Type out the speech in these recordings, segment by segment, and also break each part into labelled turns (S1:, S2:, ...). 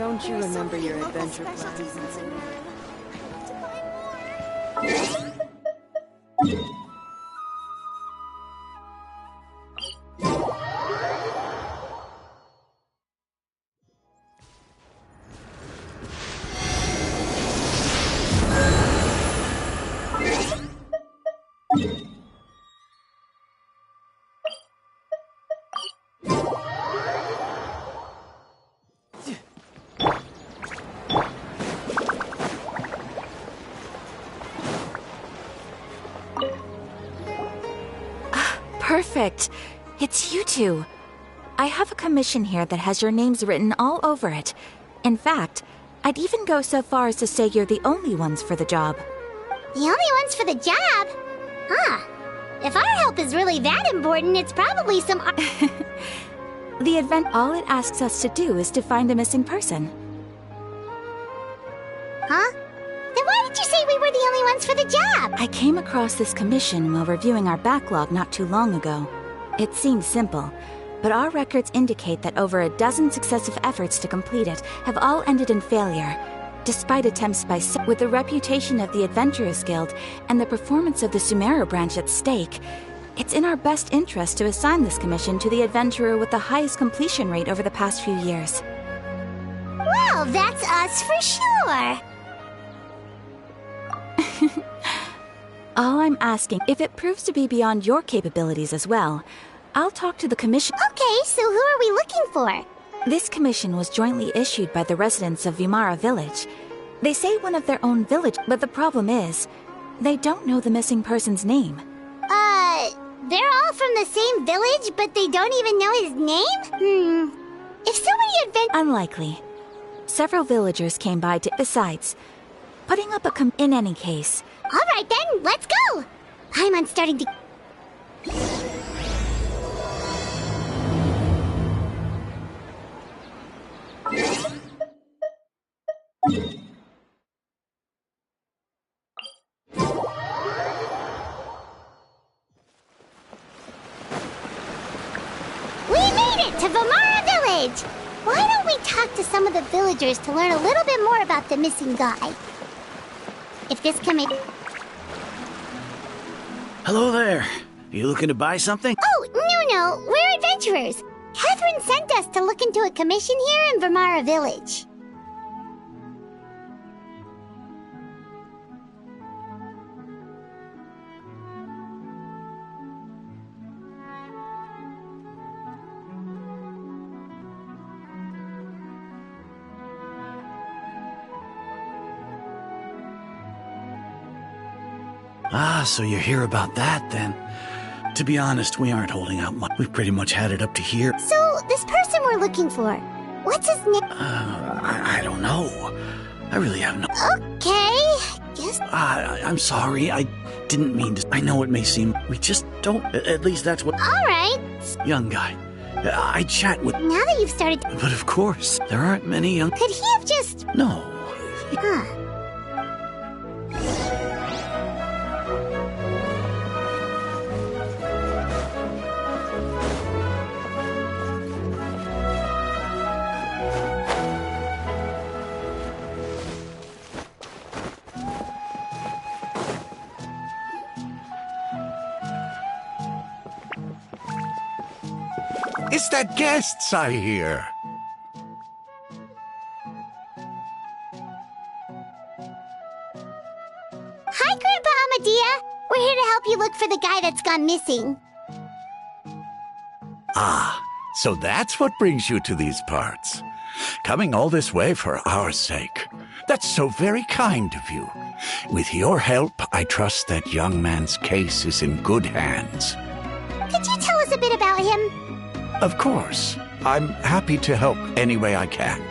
S1: Don't you remember your adventure plans?
S2: Perfect. It's you two. I have a commission here that has your names written all over it. In fact, I'd even go so far as to say you're the only ones for the job.
S3: The only ones for the job? Huh. If our help is really that important, it's probably some...
S2: All it asks us to do is to find a missing person.
S3: Huh? Then why did you say we were the only ones for the job?
S2: I came across this commission while reviewing our backlog not too long ago. It seemed simple, but our records indicate that over a dozen successive efforts to complete it have all ended in failure. Despite attempts by with the reputation of the Adventurers Guild and the performance of the Sumeru branch at stake, it's in our best interest to assign this commission to the adventurer with the highest completion rate over the past few years.
S3: Well, that's us for sure.
S2: All I'm asking, if it proves to be beyond your capabilities as well, I'll talk to the commission.
S3: Okay, so who are we looking for?
S2: This commission was jointly issued by the residents of Vimara Village. They say one of their own village, but the problem is, they don't know the missing person's name.
S3: They're all from the same village, but they don't even know his name? If so many
S2: Unlikely. Several villagers came by to... Besides, putting up a in any case...
S3: Alright then, let's go! I'm starting to... We made it to Vimara Village! Why don't we talk to some of the villagers to learn a little bit more about the missing guy? If this can make...
S4: Hello there. You looking to buy something?
S3: Oh, no, we're adventurers. Catherine sent us to look into a commission here in Vimara Village.
S4: Ah, so you hear about that, then. To be honest, we aren't holding out much. We've pretty much had it up to here.
S3: So, this person we're looking for, what's his name?
S4: I don't know. I really have no...
S3: Okay, guess...
S4: I'm sorry, I didn't mean to... I know it may seem... We just don't... At least that's what...
S3: Alright.
S4: Young guy. I chat with...
S3: Now that you've started...
S4: But of course, there aren't many young...
S3: Could he have just...
S4: No.
S3: Huh.
S5: It's that guests I hear.
S3: Hi, Grandpa Amadea. We're here to help you look for the guy that's gone missing.
S5: Ah, so that's what brings you to these parts. Coming all this way for our sake. That's so very kind of you. With your help, I trust that young man's case is in good hands.
S3: Could you tell us a bit about him?
S5: Of course. I'm happy to help any way I can.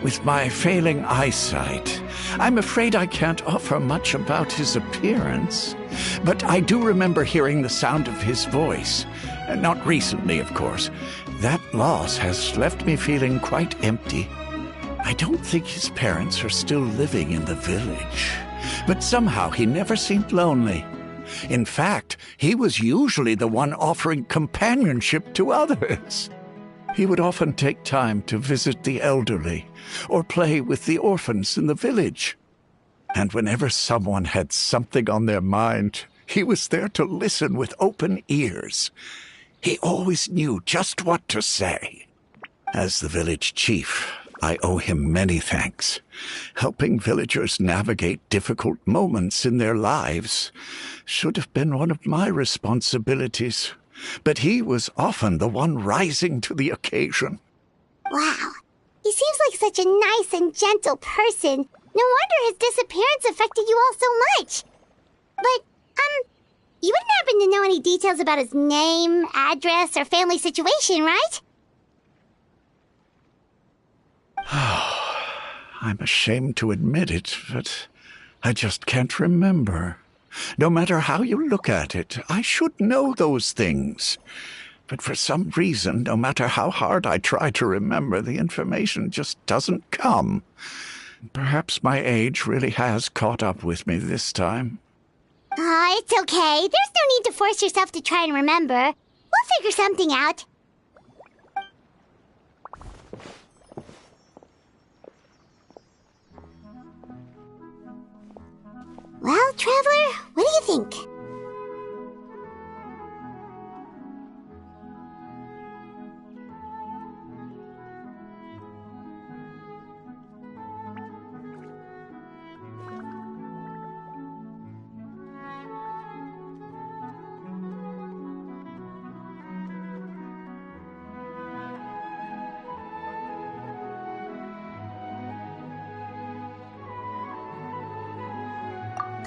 S5: With my failing eyesight, I'm afraid I can't offer much about his appearance. But I do remember hearing the sound of his voice. Not recently, of course. That loss has left me feeling quite empty. I don't think his parents are still living in the village. But somehow he never seemed lonely. In fact, he was usually the one offering companionship to others. He would often take time to visit the elderly or play with the orphans in the village. And whenever someone had something on their mind, he was there to listen with open ears. He always knew just what to say. As the village chief, I owe him many thanks. Helping villagers navigate difficult moments in their lives should have been one of my responsibilities. But he was often the one rising to the occasion.
S3: Wow. He seems like such a nice and gentle person. No wonder his disappearance affected you all so much. But, you wouldn't happen to know any details about his name, address, or family situation, right?
S5: I'm ashamed to admit it, but I just can't remember. No matter how you look at it, I should know those things. But for some reason, no matter how hard I try to remember, the information just doesn't come. Perhaps my age really has caught up with me this time.
S3: It's okay. There's no need to force yourself to try and remember. We'll figure something out. Well, Traveler, what do you think?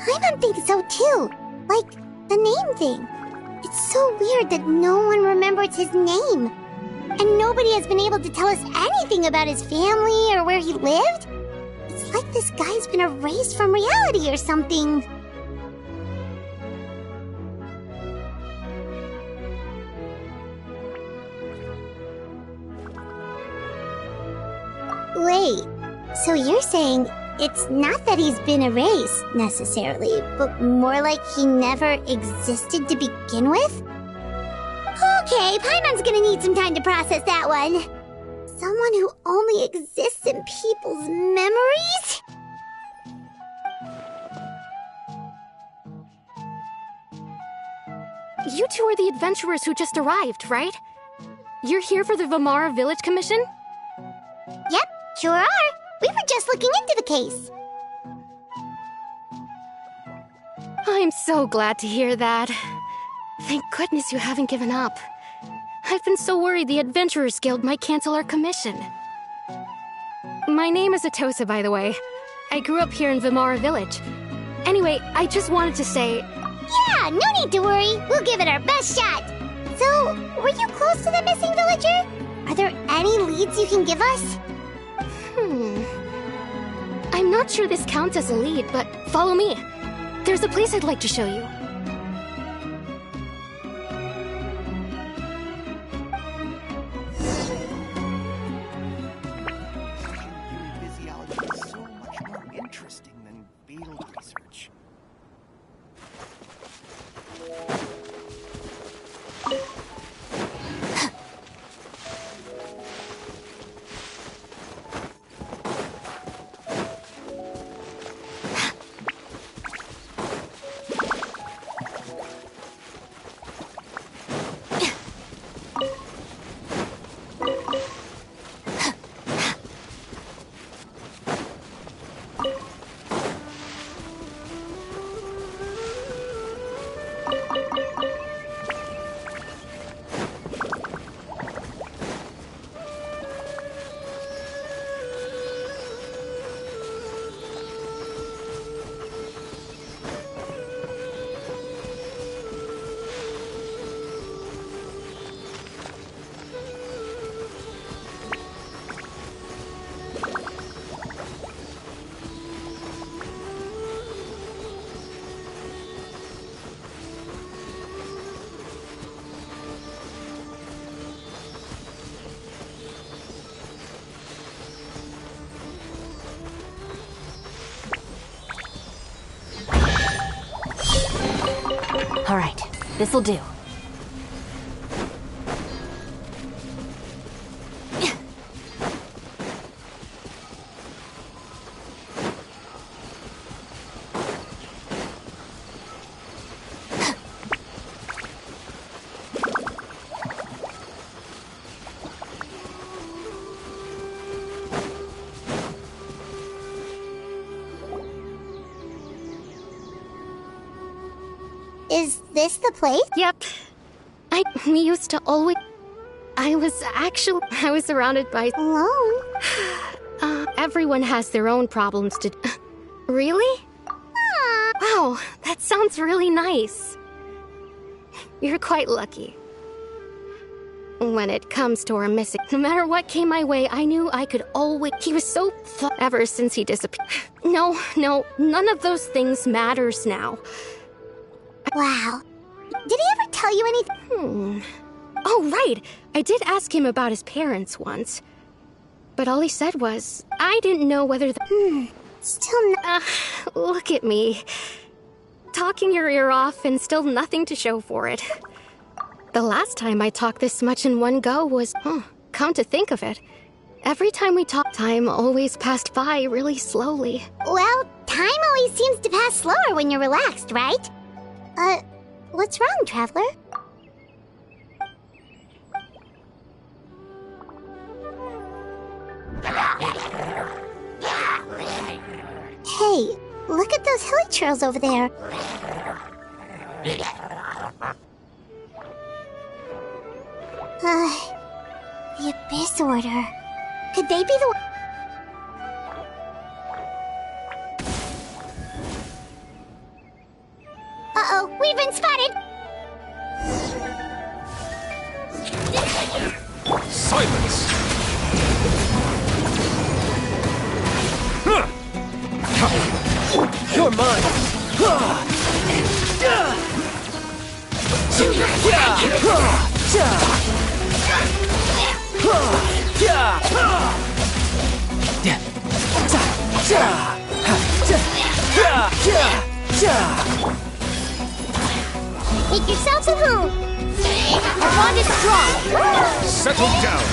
S3: Paimon thinks so too. Like, the name thing. It's so weird that no one remembers his name. And nobody has been able to tell us anything about his family or where he lived. It's like this guy's been erased from reality or something. Wait, so you're saying it's not that he's been erased, necessarily, but more like he never existed to begin with? Okay, Paimon's gonna need some time to process that one. Someone who only exists in people's memories?
S6: You two are the adventurers who just arrived, right? You're here for the Vamara Village Commission?
S3: Yep, sure are. We were just looking into the case.
S6: I'm so glad to hear that. Thank goodness you haven't given up. I've been so worried the Adventurers Guild might cancel our commission. My name is Atosa, by the way. I grew up here in Vamara Village. Anyway, I just wanted to say...
S3: Yeah, no need to worry. We'll give it our best shot. So, were you close to the missing villager? Are there any leads you can give us?
S6: I'm not sure this counts as a lead, but follow me. There's a place I'd like to show you.
S7: Human physiology is so much more interesting than field research.
S2: All right, this'll do.
S3: Is this the place?
S6: Yep. We used to always... I was surrounded by...
S3: Alone?
S6: Everyone has their own problems to... Really? Wow, that sounds really nice. You're quite lucky. When it comes to our missing, no matter what came my way, I knew I could always... He was so... Ever since he disappeared... No, none of those things matters now.
S3: Wow. Did he ever tell you anything?
S6: Oh, right. I did ask him about his parents once. But all he said was, I didn't know whether the...
S3: Still not...
S6: Look at me. Talking your ear off and still nothing to show for it. The last time I talked this much in one go was... come to think of it. Every time we talked, time always passed by really slowly.
S3: Well, time always seems to pass slower when you're relaxed, right? What's wrong, Traveler? Hey, look at those hilly trails over there. The Abyss Order. Could they be the... Uh-oh, we've been spotted!
S8: Silence! You're mine!
S3: Make yourselves at home! Our bond is strong!
S8: Settle down!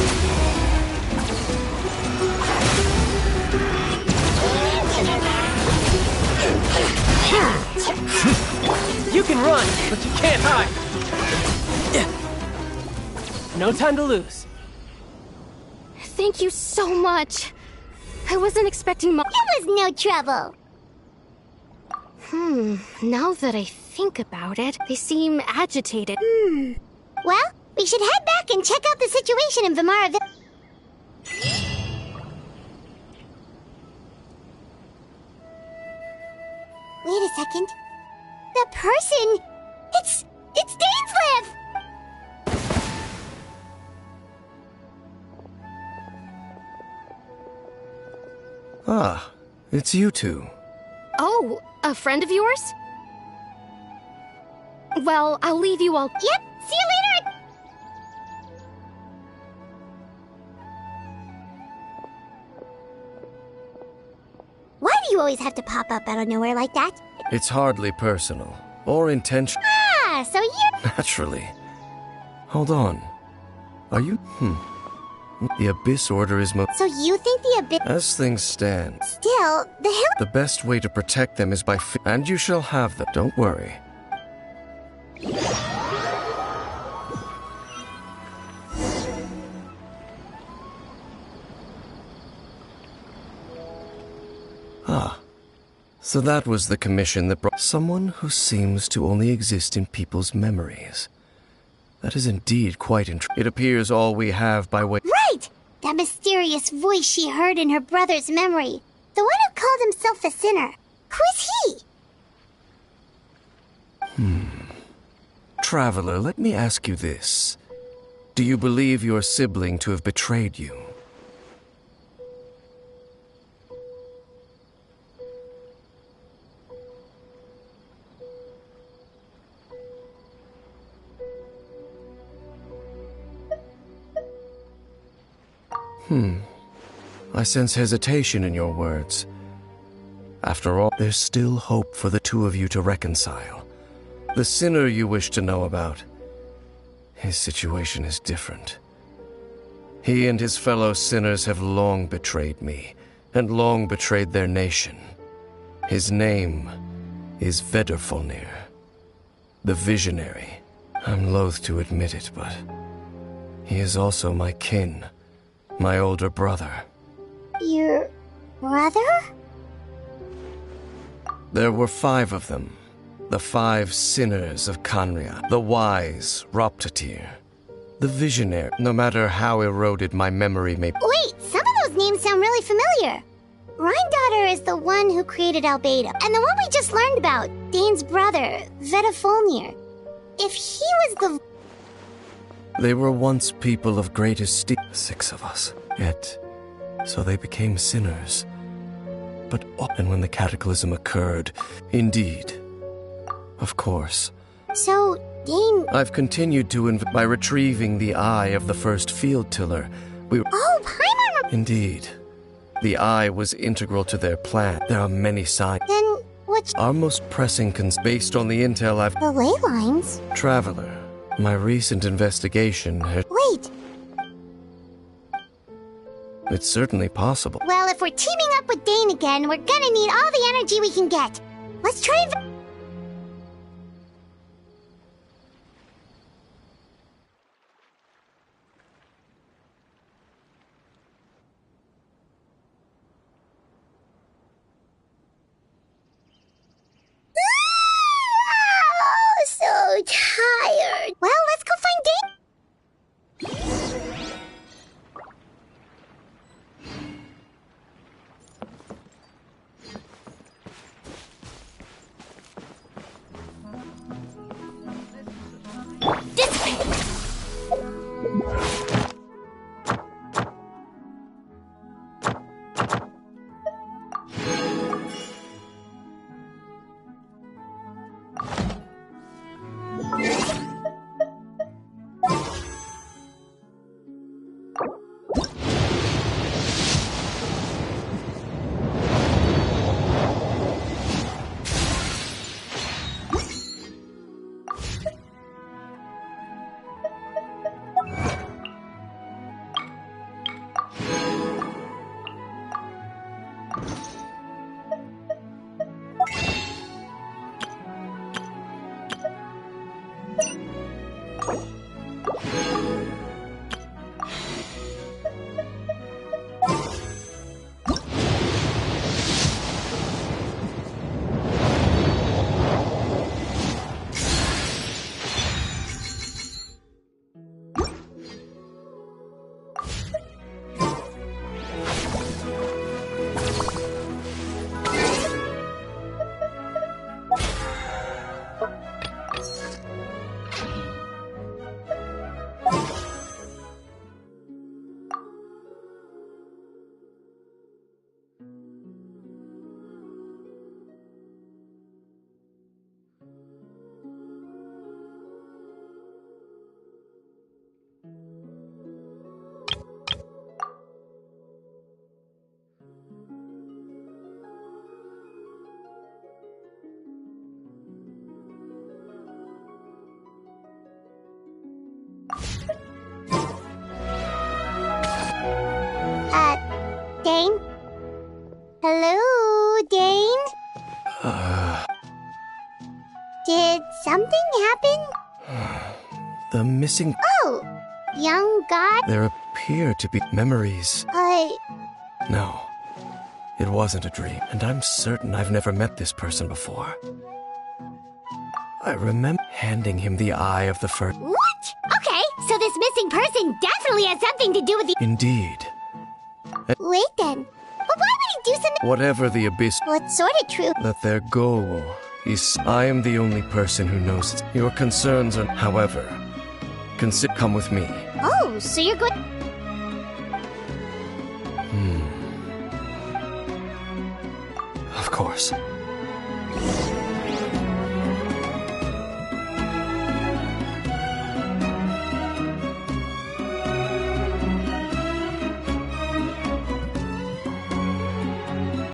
S9: You can run, but you can't hide. No time to lose.
S6: Thank you so much. I wasn't expecting much.
S3: It was no trouble!
S6: Now that I think about it, they seem agitated.
S3: Well, we should head back and check out the situation in Vimara Wait a second. The person... It's Dainsleif!
S8: Ah, it's you two.
S6: Oh, a friend of yours? Well, I'll leave you all.
S3: Yep, see you later! Why do you always have to pop up out of nowhere like that?
S8: It's hardly personal or intentional.
S3: Ah, so you're...
S8: Naturally. Hold on. Are you? The Abyss Order is
S3: So you think the Abyss...
S8: As things stand,
S3: Still, the hill...
S8: the best way to protect them is by and you shall have them. Don't worry. Ah. So that was the commission that brought someone who seems to only exist in people's memories. That is indeed quite It appears all we have by way...
S3: Right! That mysterious voice she heard in her brother's memory. The one who called himself a sinner. Who is he?
S8: Traveler, let me ask you this. Do you believe your sibling to have betrayed you? I sense hesitation in your words. After all, there's still hope for the two of you to reconcile. The sinner you wish to know about, his situation is different. He and his fellow sinners have long betrayed me, and long betrayed their nation. His name is Vedrfolnir, the Visionary. I'm loath to admit it, but he is also my kin, my older brother.
S3: Your... brother?
S8: There were 5 of them. The 5 sinners of Canria. The wise Roptatir. The visionary. No matter how eroded my memory may...
S3: Wait, some of those names sound really familiar. Rhyndaughtr is the one who created Albedo. And the one we just learned about, Dane's brother, Vetafolnir. If he was the...
S8: They were once people of great esteem. 6 of us. Yet, so they became sinners. But and when the cataclysm occurred, indeed. Of course.
S3: So, Dane...
S8: I've continued to by retrieving the eye of the first field tiller.
S3: Oh, Paimon...
S8: Indeed. The eye was integral to their plan. There are many sides.
S3: Then, what's...
S8: Our most pressing based on the intel I've...
S3: The ley lines?
S8: Traveler, my recent investigation had...
S3: Wait.
S8: It's certainly possible.
S3: Well, if we're teaming up with Dane again, we're gonna need all the energy we can get. Let's try and... So tired. Well, let's go find Dane. Dane? Hello, Dane? Did something happen?
S8: The missing...
S3: Oh, young god?
S8: There appear to be memories. No, it wasn't a dream, and I'm certain I've never met this person before. I remember handing him the eye of the first...
S3: What? Okay, so this missing person definitely has something to do with the...
S8: Indeed.
S3: Wait then. But why would he do something...
S8: Whatever the abyss...
S3: Well, it's sort of true.
S8: That their goal is... I am the only person who knows it. Your concerns are... However, come with me.
S3: Oh, so you're going...
S8: Of course.